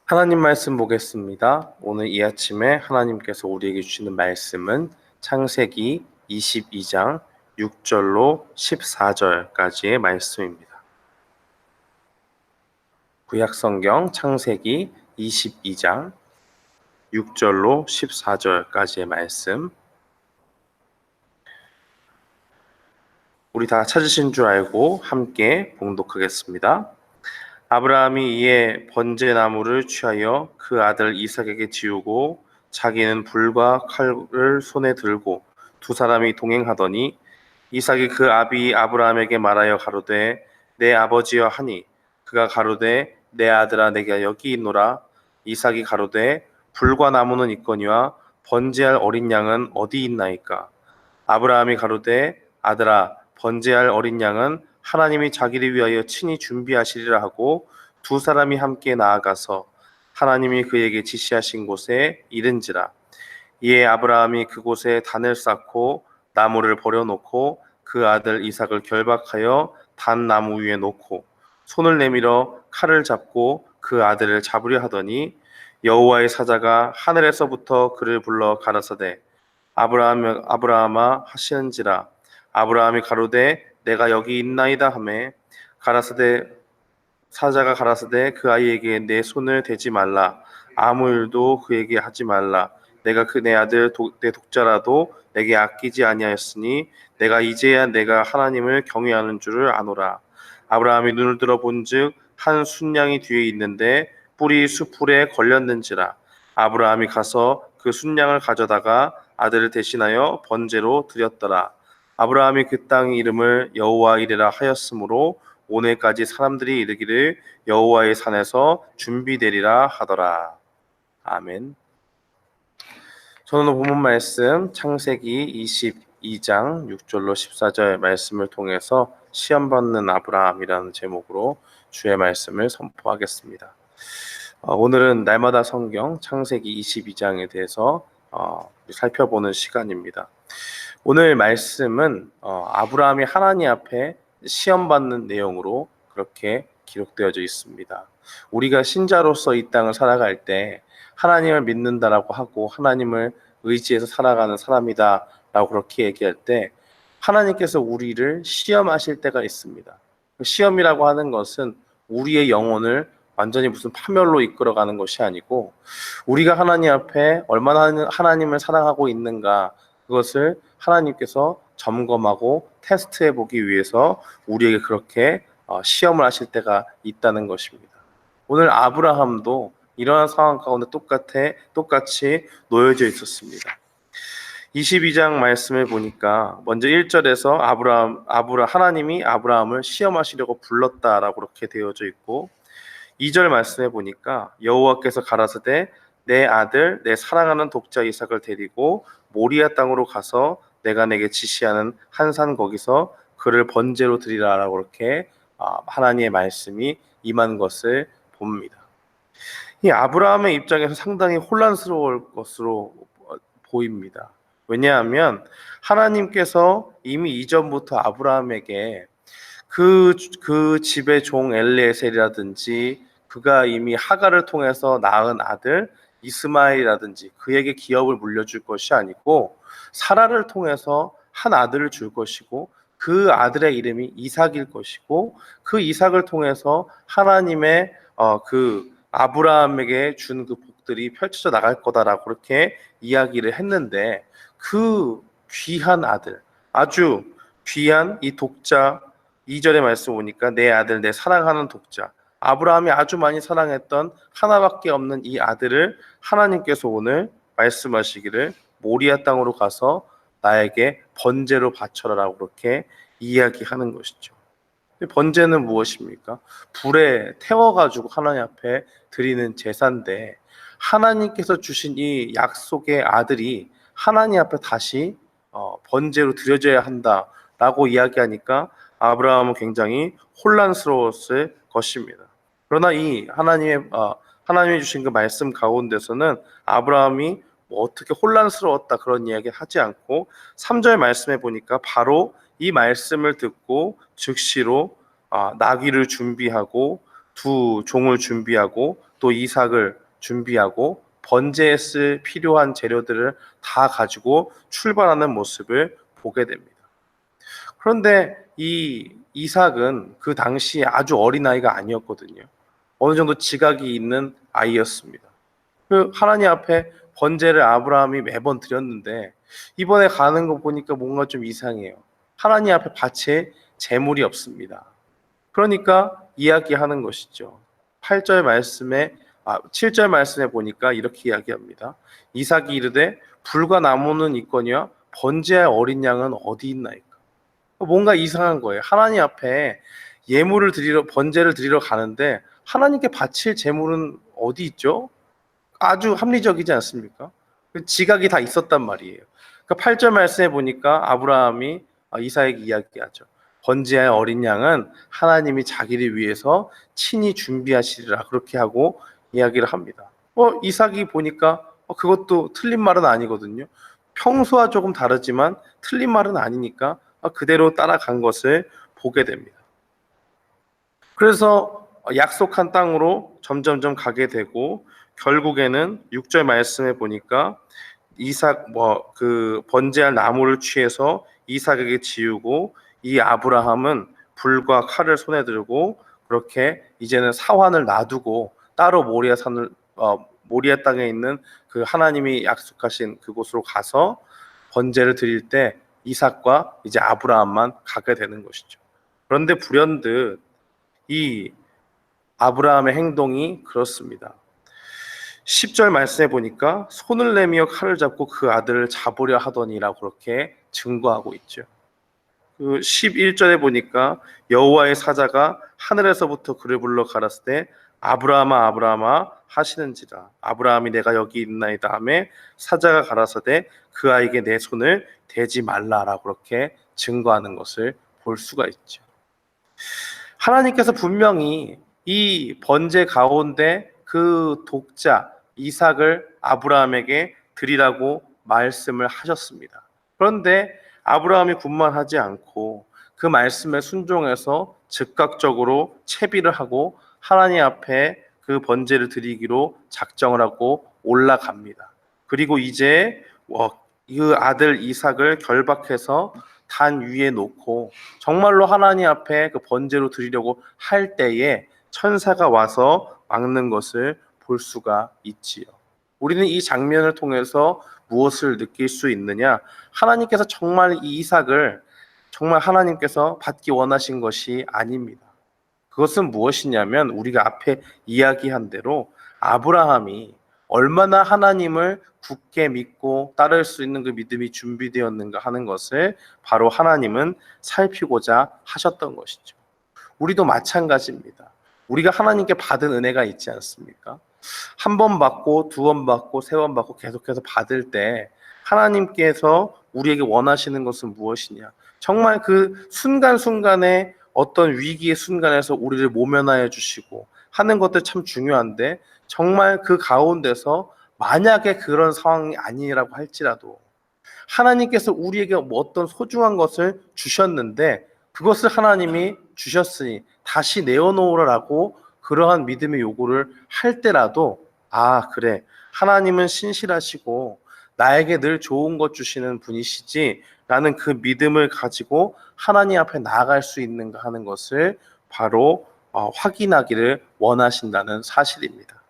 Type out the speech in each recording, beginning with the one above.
하나님 말씀 보겠습니다. 오늘 이 아침에 하나님께서 우리에게 주시는 말씀은 창세기 22장 6절로 14절까지의 말씀입니다. 구약성경 창세기 22장 6절로 14절까지의 말씀, 우리 다 찾으신 줄 알고 함께 봉독하겠습니다. 아브라함이 이에 번제나무를 취하여 그 아들 이삭에게 지우고 자기는 불과 칼을 손에 들고 두 사람이 동행하더니 이삭이 그 아비 아브라함에게 말하여 가로되 내 아버지여 하니 그가 가로되 내 아들아 내가 여기 있노라. 이삭이 가로되 불과 나무는 있거니와 번제할 어린 양은 어디 있나이까. 아브라함이 가로되 아들아 번제할 어린 양은 하나님이 자기를 위하여 친히 준비하시리라 하고 두 사람이 함께 나아가서 하나님이 그에게 지시하신 곳에 이른지라. 이에 아브라함이 그곳에 단을 쌓고 나무를 버려놓고 그 아들 이삭을 결박하여 단 나무 위에 놓고 손을 내밀어 칼을 잡고 그 아들을 잡으려 하더니 여호와의 사자가 하늘에서부터 그를 불러 가라사대 아브라함아 하시는지라. 아브라함이 가로되 내가 여기 있나이다 하매 사자가 가라사대 그 아이에게 내 손을 대지 말라. 아무 일도 그에게 하지 말라. 내가 그 내 아들 내 독자라도 내게 아끼지 아니하였으니 내가 이제야 내가 하나님을 경외하는 줄을 아노라. 아브라함이 눈을 들어 본즉 한 순양이 뒤에 있는데 뿔이 숫풀에 걸렸는지라. 아브라함이 가서 그 순양을 가져다가 아들을 대신하여 번제로 드렸더라. 아브라함이 그 땅 이름을 여호와 이레라 하였으므로 오늘까지 사람들이 이르기를 여호와의 산에서 준비되리라 하더라. 아멘. 저는 본문 말씀 창세기 22장 6절로 14절 말씀을 통해서 시험받는 아브라함이라는 제목으로 주의 말씀을 선포하겠습니다. 오늘은 날마다 성경 창세기 22장에 대해서 살펴보는 시간입니다. 오늘 말씀은 아브라함이 하나님 앞에 시험받는 내용으로 그렇게 기록되어져 있습니다. 우리가 신자로서 이 땅을 살아갈 때 하나님을 믿는다라고 하고 하나님을 의지해서 살아가는 사람이다 라고 그렇게 얘기할 때 하나님께서 우리를 시험하실 때가 있습니다. 시험이라고 하는 것은 우리의 영혼을 완전히 무슨 파멸로 이끌어가는 것이 아니고 우리가 하나님 앞에 얼마나 하나님을 사랑하고 있는가, 그것을 하나님께서 점검하고 테스트해 보기 위해서 우리에게 그렇게 시험을 하실 때가 있다는 것입니다. 오늘 아브라함도 이러한 상황 가운데 똑같이 놓여져 있었습니다. 22장 말씀을 보니까 먼저 1절에서 하나님이 아브라함을 시험하시려고 불렀다라고 그렇게 되어져 있고, 2절 말씀에 보니까 여호와께서 가라사대 내 아들 내 사랑하는 독자 이삭을 데리고 모리아 땅으로 가서 내가 내게 지시하는 한 산 거기서 그를 번제로 드리라라고 그렇게 하나님의 말씀이 임한 것을 봅니다. 이 아브라함의 입장에서 상당히 혼란스러울 것으로 보입니다. 왜냐하면 하나님께서 이미 이전부터 아브라함에게 그 집의 종 엘리에셀이라든지 그가 이미 하갈을 통해서 낳은 아들 이스마엘이라든지 그에게 기업을 물려줄 것이 아니고 사라를 통해서 한 아들을 줄 것이고 그 아들의 이름이 이삭일 것이고 그 이삭을 통해서 하나님의 그 아브라함에게 준 그 복들이 펼쳐져 나갈 거다라고 그렇게 이야기를 했는데, 그 귀한 아들, 아주 귀한 이 독자, 2절의 말씀 보니까 내 아들 내 사랑하는 독자, 아브라함이 아주 많이 사랑했던 하나밖에 없는 이 아들을 하나님께서 오늘 말씀하시기를 모리아 땅으로 가서 나에게 번제로 바쳐라라고 그렇게 이야기하는 것이죠. 번제는 무엇입니까? 불에 태워가지고 하나님 앞에 드리는 제사인데, 하나님께서 주신 이 약속의 아들이 하나님 앞에 다시 번제로 드려져야 한다라고 이야기하니까 아브라함은 굉장히 혼란스러웠을 것입니다. 그러나 이 하나님이 주신 그 말씀 가운데서는 아브라함이 뭐 어떻게 혼란스러웠다 그런 이야기 하지 않고 3절 말씀에 보니까 바로 이 말씀을 듣고 즉시로 나귀를 준비하고 두 종을 준비하고 또 이삭을 준비하고 번제에 쓸 필요한 재료들을 다 가지고 출발하는 모습을 보게 됩니다. 그런데 이 이삭은 그 당시에 아주 어린 아이가 아니었거든요. 어느 정도 지각이 있는 아이였습니다. 그 하나님 앞에 번제를 아브라함이 매번 드렸는데 이번에 가는 거 보니까 뭔가 좀 이상해요. 하나님 앞에 바칠 재물이 없습니다. 그러니까 이야기하는 것이죠. 8절 말씀에 7절 말씀에 보니까 이렇게 이야기합니다. 이삭이 이르되 불과 나무는 있거니와 번제할 어린 양은 어디 있나이까. 뭔가 이상한 거예요. 하나님 앞에 예물을 드리러 번제를 드리러 가는데 하나님께 바칠 재물은 어디 있죠? 아주 합리적이지 않습니까? 지각이 다 있었단 말이에요. 그러니까 8절 말씀에 보니까 아브라함이 이삭에게 이야기하죠. 번제할 어린 양은 하나님이 자기를 위해서 친히 준비하시리라 그렇게 하고 이야기를 합니다. 이삭이 보니까 그것도 틀린 말은 아니거든요. 평소와 조금 다르지만 틀린 말은 아니니까 그대로 따라간 것을 보게 됩니다. 그래서 약속한 땅으로 점점점 가게 되고 결국에는 6절 말씀에 보니까 이삭 그 번제할 나무를 취해서 이삭에게 지우고 이 아브라함은 불과 칼을 손에 들고 그렇게 이제는 사환을 놔두고 따로 모리아 땅에 있는 그 하나님이 약속하신 그곳으로 가서 번제를 드릴 때 이삭과 이제 아브라함만 가게 되는 것이죠. 그런데 불현듯 이 아브라함의 행동이 그렇습니다. 10절 말씀에 보니까 손을 내밀어 칼을 잡고 그 아들을 잡으려 하더니라고 그렇게 증거하고 있죠. 그 11절에 보니까 여호와의 사자가 하늘에서부터 그를 불러 가라사대 때 아브라함아 아브라함아 하시는지라. 아브라함이 내가 여기 있나이다 하매 사자가 가라사대 그 아이에게 내 손을 대지 말라라고 그렇게 증거하는 것을 볼 수가 있죠. 하나님께서 분명히 이 번제 가운데 그 독자 이삭을 아브라함에게 드리라고 말씀을 하셨습니다. 그런데 아브라함이 군만하지 않고 그 말씀에 순종해서 즉각적으로 채비를 하고 하나님 앞에 그 번제를 드리기로 작정을 하고 올라갑니다. 그리고 이제 그 아들 이삭을 결박해서 단 위에 놓고 정말로 하나님 앞에 그 번제로 드리려고 할 때에 천사가 와서 막는 것을 볼 수가 있지요. 우리는 이 장면을 통해서 무엇을 느낄 수 있느냐? 하나님께서 정말 이 이삭을 정말 하나님께서 받기 원하신 것이 아닙니다. 그것은 무엇이냐면 우리가 앞에 이야기한 대로 아브라함이 얼마나 하나님을 굳게 믿고 따를 수 있는 그 믿음이 준비되었는가 하는 것을 바로 하나님은 살피고자 하셨던 것이죠. 우리도 마찬가지입니다. 우리가 하나님께 받은 은혜가 있지 않습니까? 한 번 받고 두 번 받고 세 번 받고 계속해서 받을 때 하나님께서 우리에게 원하시는 것은 무엇이냐? 정말 그 순간순간에 어떤 위기의 순간에서 우리를 모면하여 주시고 하는 것들 참 중요한데 정말 그 가운데서 만약에 그런 상황이 아니라고 할지라도 하나님께서 우리에게 어떤 소중한 것을 주셨는데 그것을 하나님이 주셨으니 다시 내어놓으라고 그러한 믿음의 요구를 할 때라도 그래 하나님은 신실하시고 나에게 늘 좋은 것 주시는 분이시지 라는 그 믿음을 가지고 하나님 앞에 나아갈 수 있는가 하는 것을 바로 확인하기를 원하신다는 사실입니다.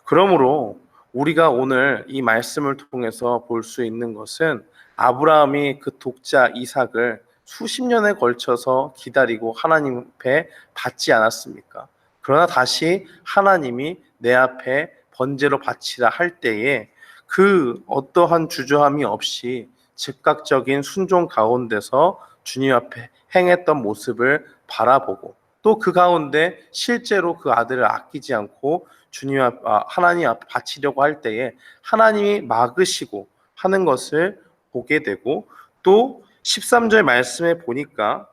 그러므로 우리가 오늘 이 말씀을 통해서 볼 수 있는 것은 아브라함이 그 독자 이삭을 수십 년에 걸쳐서 기다리고 하나님 앞에 받지 않았습니까? 그러나 다시 하나님이 내 앞에 번제로 바치라 할 때에 그 어떠한 주저함이 없이 즉각적인 순종 가운데서 주님 앞에 행했던 모습을 바라보고 또 그 가운데 실제로 그 아들을 아끼지 않고 하나님 앞에 바치려고 할 때에 하나님이 막으시고 하는 것을 보게 되고 또 13절 말씀에 보니까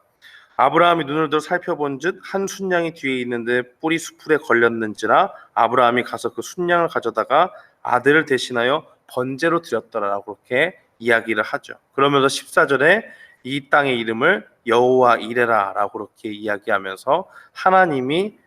아브라함이 눈을 들어 살펴본즉 한 순양이 뒤에 있는데 뿔이 수풀에 걸렸는지라 아브라함이 가서 그 순양을 가져다가 아들을 대신하여 번제로 드렸더라라고 그렇게 이야기를 하죠. 그러면서 14절에 이 땅의 이름을 여호와 이레라라고 그렇게 이야기하면서 하나님이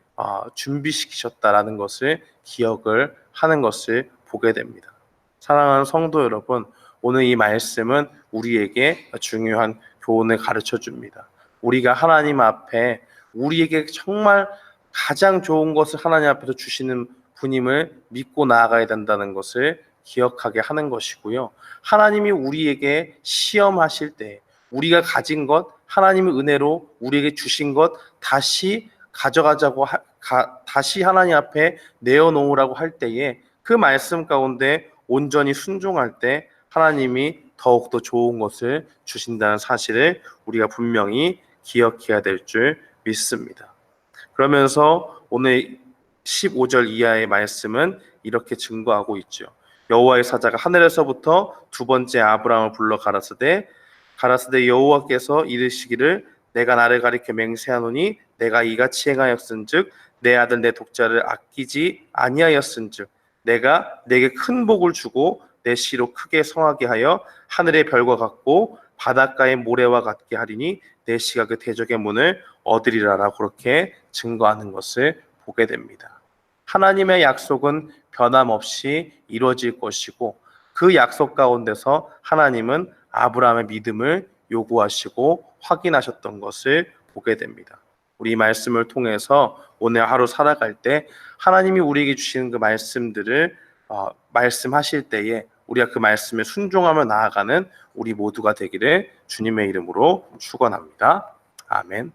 준비시키셨다라는 것을 기억을 하는 것을 보게 됩니다. 사랑하는 성도 여러분, 오늘 이 말씀은 우리에게 중요한 교훈을 가르쳐 줍니다. 우리가 하나님 앞에 우리에게 정말 가장 좋은 것을 하나님 앞에서 주시는 분임을 믿고 나아가야 된다는 것을 기억하게 하는 것이고요. 하나님이 우리에게 시험하실 때 우리가 가진 것, 하나님의 은혜로 우리에게 주신 것 다시 가져가자고 다시 하나님 앞에 내어놓으라고 할 때에 그 말씀 가운데 온전히 순종할 때 하나님이 더욱더 좋은 것을 주신다는 사실을 우리가 분명히 기억해야 될 줄 믿습니다. 그러면서 오늘 15절 이하의 말씀은 이렇게 증거하고 있죠. 여호와의 사자가 하늘에서부터 두 번째 아브라함을 불러 가라사대 여호와께서 이르시기를 내가 나를 가리켜 맹세하노니 내가 이같이 행하였은즉 내 아들 내 독자를 아끼지 아니하였은즉 내가 내게 큰 복을 주고 내 씨로 크게 성하게 하여 하늘의 별과 같고 바닷가의 모래와 같게 하리니 내 씨가 그 대적의 문을 얻으리라라고 그렇게 증거하는 것을 보게 됩니다. 하나님의 약속은 변함없이 이루어질 것이고 그 약속 가운데서 하나님은 아브라함의 믿음을 요구하시고 확인하셨던 것을 보게 됩니다. 우리 이 말씀을 통해서 오늘 하루 살아갈 때 하나님이 우리에게 주시는 그 말씀들을 말씀하실 때에 우리가 그 말씀에 순종하며 나아가는 우리 모두가 되기를 주님의 이름으로 축원합니다. 아멘.